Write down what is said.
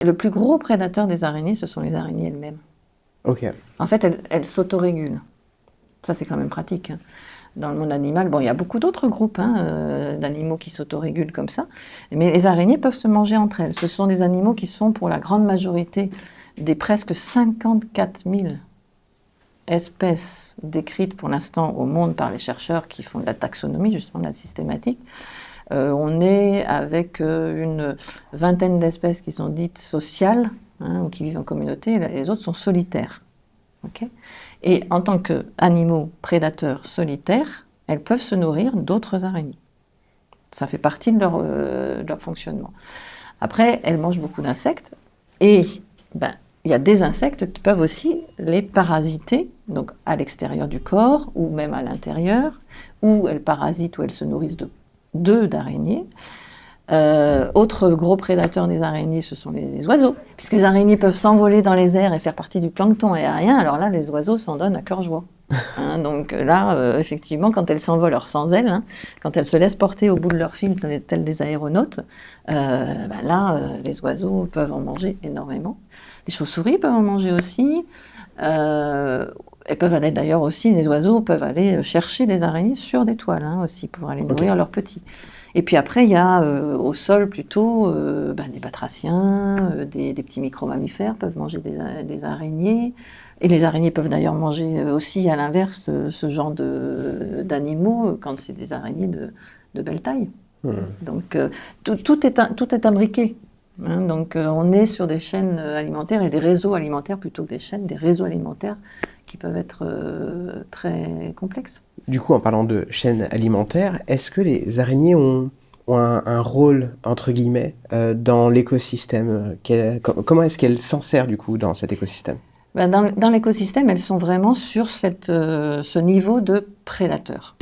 Le plus gros prédateur des araignées, ce sont les araignées elles-mêmes. Ok. En fait, elles s'autorégulent. Ça, c'est quand même pratique, hein. Dans le monde animal, bon, il y a beaucoup d'autres groupes d'animaux qui s'autorégulent comme ça, mais les araignées peuvent se manger entre elles. Ce sont des animaux qui sont, pour la grande majorité des presque 54 000 espèces décrites pour l'instant au monde par les chercheurs qui font de la taxonomie, justement de la systématique. On est avec une vingtaine d'espèces qui sont dites sociales, ou qui vivent en communauté, et les autres sont solitaires. Okay. Et en tant qu'animaux prédateurs solitaires, elles peuvent se nourrir d'autres araignées. Ça fait partie de leur fonctionnement. Après, elles mangent beaucoup d'insectes, et il y a des insectes qui peuvent aussi les parasiter, donc à l'extérieur du corps, ou même à l'intérieur, où elles parasitent, ou elles se nourrissent d'œufs d'araignées. Autre gros prédateur des araignées, ce sont les oiseaux. Puisque les araignées peuvent s'envoler dans les airs et faire partie du plancton aérien, alors là, les oiseaux s'en donnent à cœur joie. Donc là, effectivement, quand elles s'envolent sans ailes, quand elles se laissent porter au bout de leur fil, tels des aéronautes, là, les oiseaux peuvent en manger énormément. Les chauves-souris peuvent en manger aussi. Elles peuvent aller d'ailleurs aussi, les oiseaux peuvent aller chercher des araignées sur des toiles aussi pour aller nourrir leurs petits. Et puis après, il y a au sol plutôt des batraciens, des petits micro-mammifères peuvent manger des araignées. Et les araignées peuvent d'ailleurs manger aussi, à l'inverse, ce genre d'animaux quand c'est des araignées de belle taille. Donc tout est imbriqué. Donc on est sur des chaînes alimentaires et des réseaux alimentaires plutôt que des chaînes, des réseaux alimentaires qui peuvent être très complexes. Du coup, en parlant de chaîne alimentaire, est-ce que les araignées ont un rôle, entre guillemets, dans l'écosystème? Comment est-ce qu'elles s'en servent, du coup, dans cet écosystème? Dans l'écosystème, elles sont vraiment sur ce niveau de prédateur.